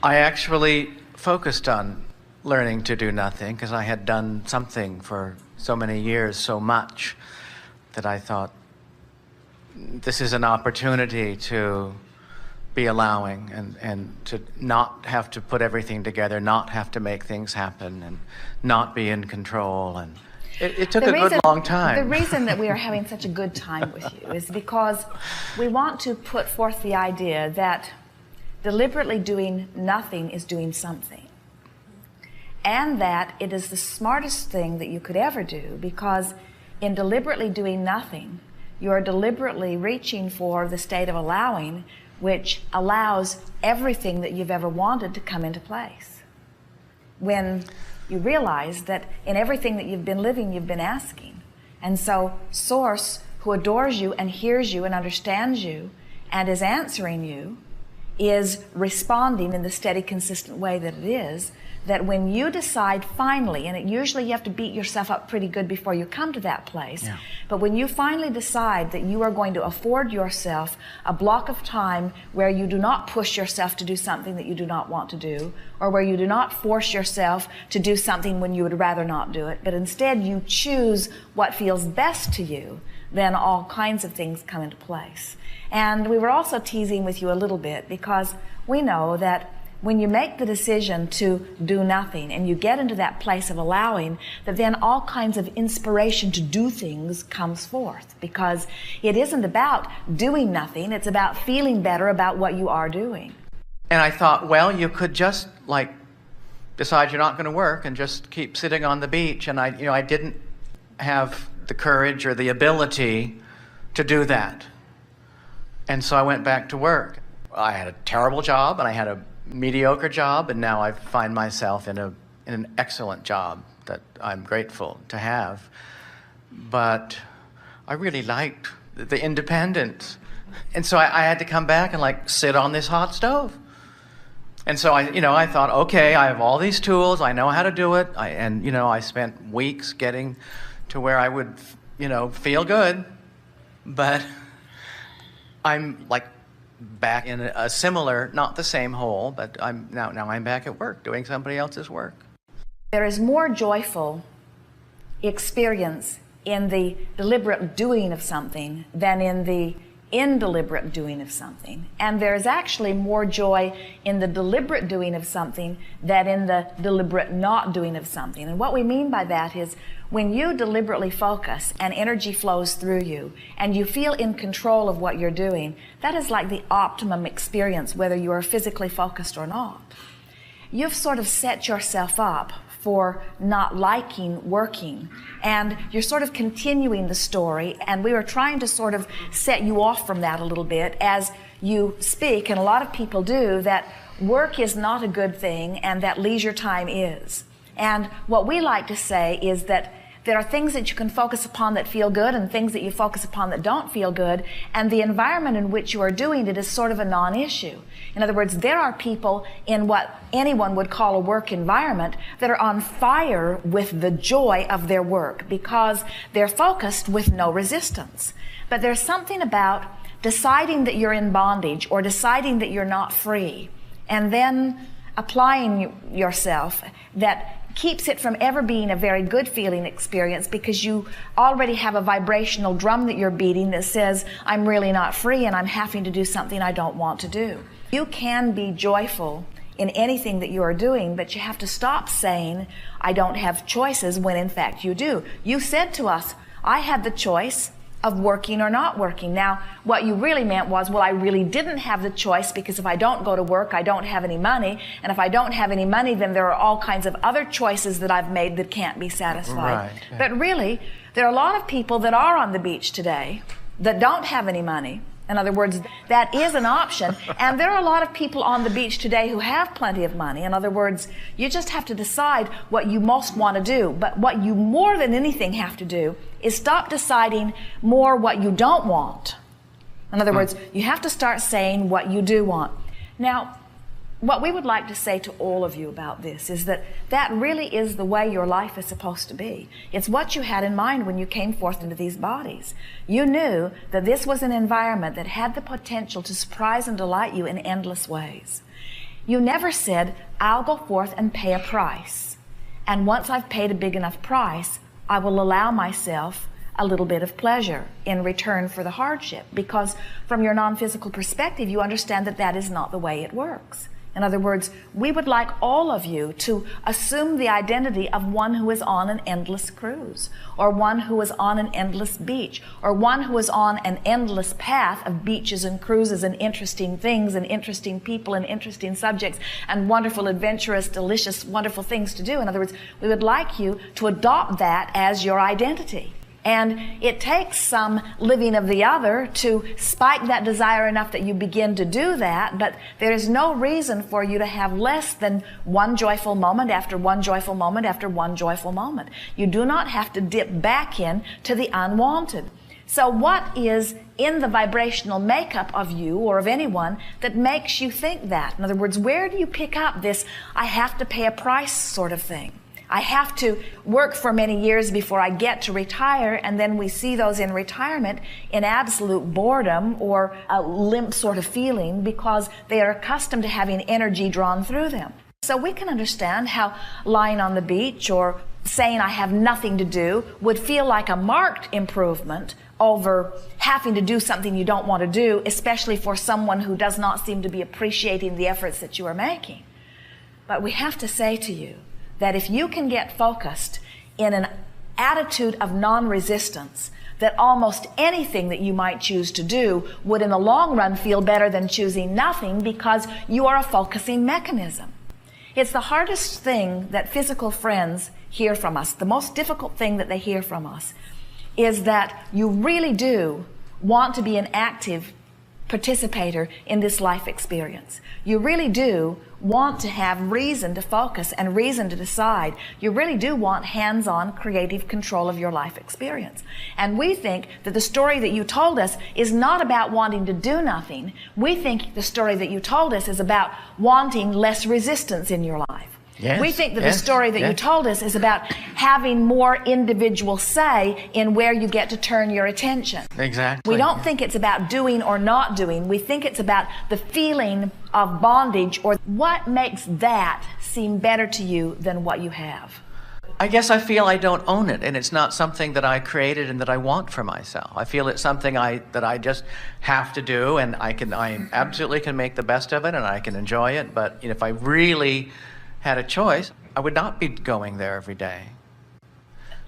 I actually focused on learning to do nothing because I had done something for so many years, so much, that I thought this is an opportunity to be allowing and to not have to put everything together, not have to make things happen, and not be in control. And it took a good long time. The reason that we are having such a good time with you is because we want to put forth the idea that deliberately doing nothing is doing something. And that it is the smartest thing that you could ever do, because in deliberately doing nothing, you are deliberately reaching for the state of allowing, which allows everything that you've ever wanted to come into place. When you realize that in everything that you've been living, you've been asking. And so Source, who adores you and hears you and understands you and is answering you, is responding in the steady, consistent way that it is, that when you decide finally, and usually you have to beat yourself up pretty good before you come to that place, but when you finally decide that you are going to afford yourself a block of time where you do not push yourself to do something that you do not want to do, or where you do not force yourself to do something when you would rather not do it, but instead you choose what feels best to you, then all kinds of things come into place. And we were also teasing with you a little bit because we know that when you make the decision to do nothing and you get into that place of allowing, that then all kinds of inspiration to do things comes forth, because it isn't about doing nothing, it's about feeling better about what you are doing. And I thought, well, you could just like decide you're not going to work and just keep sitting on the beach. And I didn't have the courage or the ability to do that. And so I went back to work. I had a terrible job and I had a mediocre job, and now I find myself in an excellent job that I'm grateful to have. But I really liked the independence. And so I had to come back and like sit on this hot stove. And so I thought, okay, I have all these tools, I know how to do it. I spent weeks getting to where I would, feel good. But I'm like back in a similar, not the same hole, but now I'm back at work doing somebody else's work. There is more joyful experience in the deliberate doing of something than in the indeliberate doing of something. And there is actually more joy in the deliberate doing of something than in the deliberate not doing of something. And what we mean by that is when you deliberately focus and energy flows through you and you feel in control of what you're doing, that is like the optimum experience, whether you are physically focused or not. You've sort of set yourself up for not liking working, and you're sort of continuing the story, and we were trying to sort of set you off from that a little bit as you speak, and a lot of people do, that work is not a good thing and that leisure time is. And what we like to say is that there are things that you can focus upon that feel good and things that you focus upon that don't feel good, and the environment in which you are doing it is sort of a non-issue. In other words, there are people in what anyone would call a work environment that are on fire with the joy of their work because they're focused with no resistance. But there's something about deciding that you're in bondage or deciding that you're not free and then applying yourself that keeps it from ever being a very good feeling experience, because you already have a vibrational drum that you're beating that says, I'm really not free and I'm having to do something I don't want to do. You can be joyful in anything that you are doing, but you have to stop saying, I don't have choices, when in fact you do. You said to us, I had the choice of working or not working. Now, what you really meant was, well, I really didn't have the choice, because if I don't go to work, I don't have any money. And if I don't have any money, then there are all kinds of other choices that I've made that can't be satisfied. Right. But really, there are a lot of people that are on the beach today that don't have any money. In other words, that is an option. And there are a lot of people on the beach today who have plenty of money. In other words, you just have to decide what you most want to do. But what you more than anything have to do is stop deciding more what you don't want. In other words, you have to start saying what you do want. Now, what we would like to say to all of you about this is that that really is the way your life is supposed to be. It's what you had in mind when you came forth into these bodies. You knew that this was an environment that had the potential to surprise and delight you in endless ways. You never said, I'll go forth and pay a price. And once I've paid a big enough price, I will allow myself a little bit of pleasure in return for the hardship. Because from your non-physical perspective, you understand that that is not the way it works. In other words, we would like all of you to assume the identity of one who is on an endless cruise, or one who is on an endless beach, or one who is on an endless path of beaches and cruises and interesting things and interesting people and interesting subjects and wonderful, adventurous, delicious, wonderful things to do. In other words, we would like you to adopt that as your identity. And it takes some living of the other to spike that desire enough that you begin to do that, but there is no reason for you to have less than one joyful moment after one joyful moment after one joyful moment. You do not have to dip back in to the unwanted. So what is in the vibrational makeup of you or of anyone that makes you think that? In other words, where do you pick up this I have to pay a price sort of thing? I have to work for many years before I get to retire, and then we see those in retirement in absolute boredom or a limp sort of feeling because they are accustomed to having energy drawn through them. So we can understand how lying on the beach or saying I have nothing to do would feel like a marked improvement over having to do something you don't want to do, especially for someone who does not seem to be appreciating the efforts that you are making. But we have to say to you, that if you can get focused in an attitude of non-resistance, that almost anything that you might choose to do would in the long run feel better than choosing nothing because you are a focusing mechanism. It's the hardest thing that physical friends hear from us. The most difficult thing that they hear from us is that you really do want to be an active participator in this life experience. You really do want to have reason to focus and reason to decide. You really do want hands-on creative control of your life experience. And we think that the story that you told us is not about wanting to do nothing. We think the story that you told us is about wanting less resistance in your life. Yes, we think that the story that you told us is about having more individual say in where you get to turn your attention. Exactly. We don't think it's about doing or not doing. We think it's about the feeling of bondage, or what makes that seem better to you than what you have. I guess I feel I don't own it, and it's not something that I created and that I want for myself. I feel it's something that I just have to do, and I absolutely can make the best of it, and I can enjoy it. But if I really had a choice, I would not be going there every day.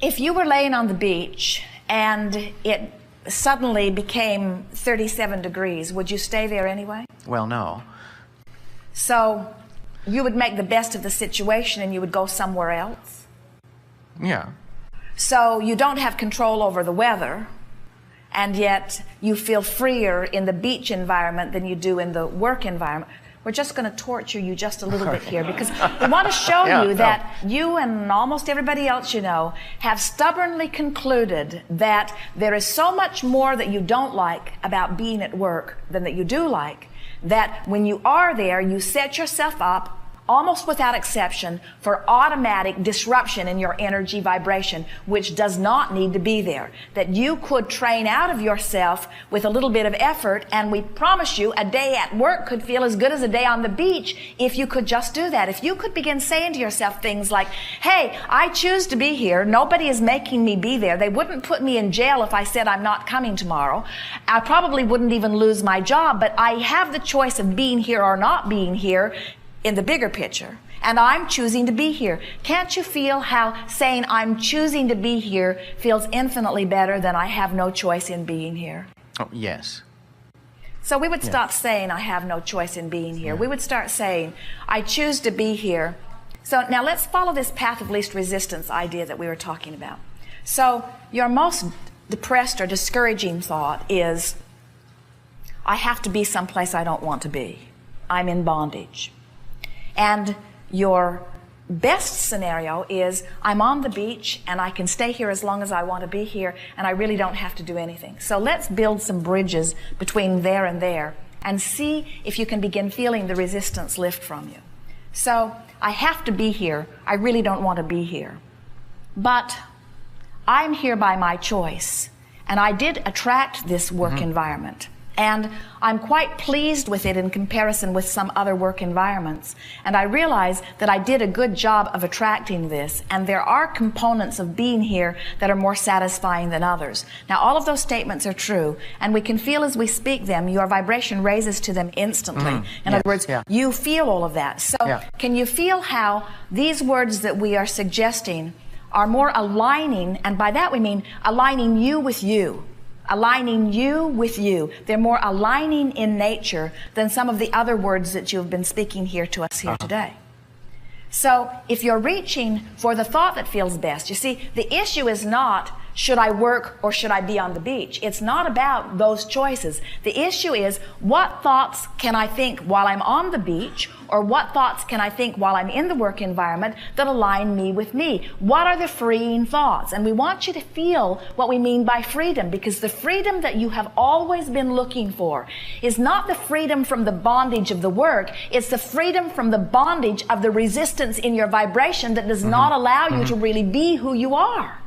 If you were laying on the beach and it suddenly became 37 degrees, would you stay there anyway? Well, no. So you would make the best of the situation and you would go somewhere else? Yeah. So you don't have control over the weather, and yet you feel freer in the beach environment than you do in the work environment. We're just going to torture you just a little bit here because we want to show you that you and almost everybody else you know have stubbornly concluded that there is so much more that you don't like about being at work than that you do like, that when you are there, you set yourself up almost without exception for automatic disruption in your energy vibration, which does not need to be there. That you could train out of yourself with a little bit of effort, and we promise you a day at work could feel as good as a day on the beach if you could just do that. If you could begin saying to yourself things like, hey, I choose to be here. Nobody is making me be there. They wouldn't put me in jail if I said I'm not coming tomorrow. I probably wouldn't even lose my job, but I have the choice of being here or not being here in the bigger picture, and I'm choosing to be here. Can't you feel how saying I'm choosing to be here feels infinitely better than I have no choice in being here? Oh, yes. So we would stop saying I have no choice in being here. We would start saying I choose to be here. So now let's follow this path of least resistance idea that we were talking about. So your most depressed or discouraging thought is I have to be someplace I don't want to be. I'm in bondage. And your best scenario is I'm on the beach and I can stay here as long as I want to be here and I really don't have to do anything. So let's build some bridges between there and see if you can begin feeling the resistance lift from you. So I have to be here. I really don't want to be here. But I'm here by my choice, and I did attract this work environment. And I'm quite pleased with it in comparison with some other work environments. And I realize that I did a good job of attracting this, and there are components of being here that are more satisfying than others. Now, all of those statements are true, and we can feel as we speak them, your vibration raises to them instantly. In other words, you feel all of that. So can you feel how these words that we are suggesting are more aligning, and by that we mean aligning you with you. Aligning you with you. They're more aligning in nature than some of the other words that you've been speaking here to us here today. So if you're reaching for the thought that feels best, you see, the issue is not, should I work or should I be on the beach? It's not about those choices. The issue is, what thoughts can I think while I'm on the beach, or what thoughts can I think while I'm in the work environment that align me with me? What are the freeing thoughts? And we want you to feel what we mean by freedom, because the freedom that you have always been looking for is not the freedom from the bondage of the work, it's the freedom from the bondage of the resistance in your vibration that does not allow you to really be who you are.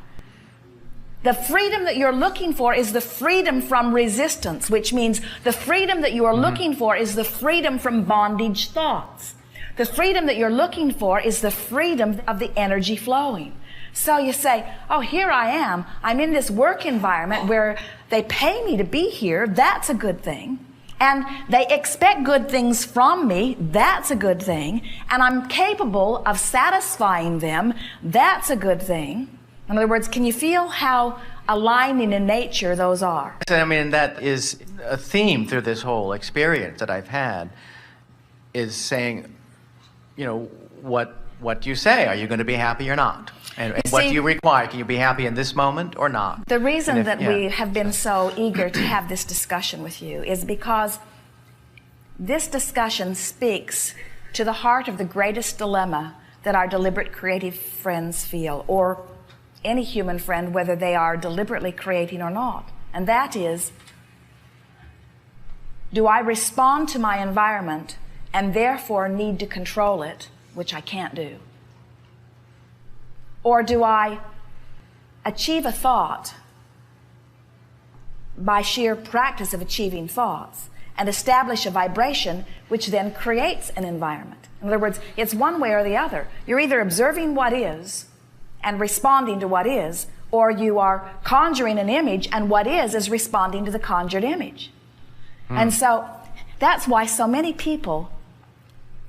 The freedom that you're looking for is the freedom from resistance, which means the freedom that you are looking for is the freedom from bondage thoughts. The freedom that you're looking for is the freedom of the energy flowing. So you say, oh, here I am. I'm in this work environment where they pay me to be here. That's a good thing. And they expect good things from me. That's a good thing. And I'm capable of satisfying them. That's a good thing. In other words, can you feel how aligning in nature those are? I mean, that is a theme through this whole experience that I've had, is saying, you know, what do you say? Are you going to be happy or not? And what do you require? Can you be happy in this moment or not? The reason that we have been so eager to have this discussion with you is because this discussion speaks to the heart of the greatest dilemma that our deliberate creative friends feel, or any human friend, whether they are deliberately creating or not. And that is, do I respond to my environment and therefore need to control it, which I can't do? Or do I achieve a thought by sheer practice of achieving thoughts and establish a vibration which then creates an environment? In other words, it's one way or the other. You're either observing what is and responding to what is, or you are conjuring an image and what is responding to the conjured image. And so that's why so many people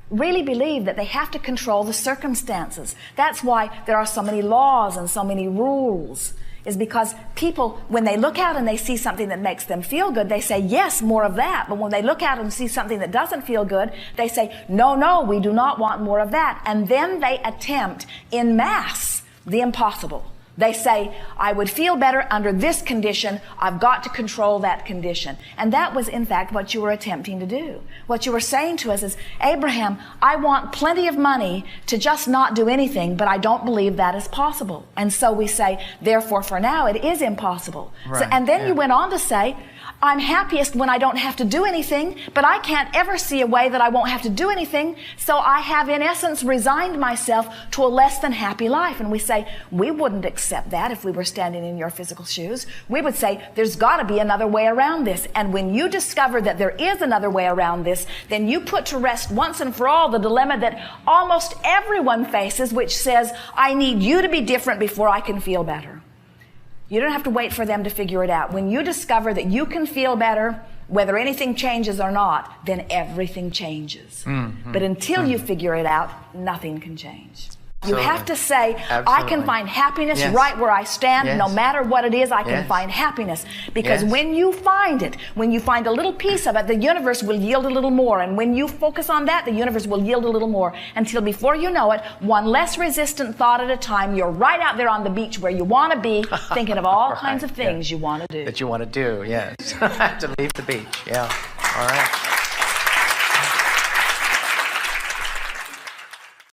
really believe that they have to control the circumstances. That's why there are so many laws and so many rules, is because people, when they look out and they see something that makes them feel good, they say, yes, more of that. But when they look out and see something that doesn't feel good, they say, no, no, we do not want more of that. And then they attempt en masse the impossible. They say, I would feel better under this condition. I've got to control that condition. And that was, in fact, what you were attempting to do. What you were saying to us is, Abraham, I want plenty of money to just not do anything, but I don't believe that is possible. And so we say, therefore, for now, it is impossible. Right. And then you went on to say, I'm happiest when I don't have to do anything, but I can't ever see a way that I won't have to do anything, so I have in essence resigned myself to a less than happy life. And we say, we wouldn't accept that if we were standing in your physical shoes. We would say, there's got to be another way around this. And when you discover that there is another way around this, then you put to rest once and for all the dilemma that almost everyone faces, which says, I need you to be different before I can feel better. You don't have to wait for them to figure it out. When you discover that you can feel better, whether anything changes or not, then everything changes. But until you figure it out, nothing can change. You have to say, I can find happiness right where I stand. No matter what it is, I can find happiness. Because when you find it, when you find a little piece of it, the universe will yield a little more. And when you focus on that, the universe will yield a little more. Until before you know it, one less resistant thought at a time, you're right out there on the beach where you want to be, thinking of all kinds of things you want to do. That you want to do, yes. To leave the beach, yeah. All right.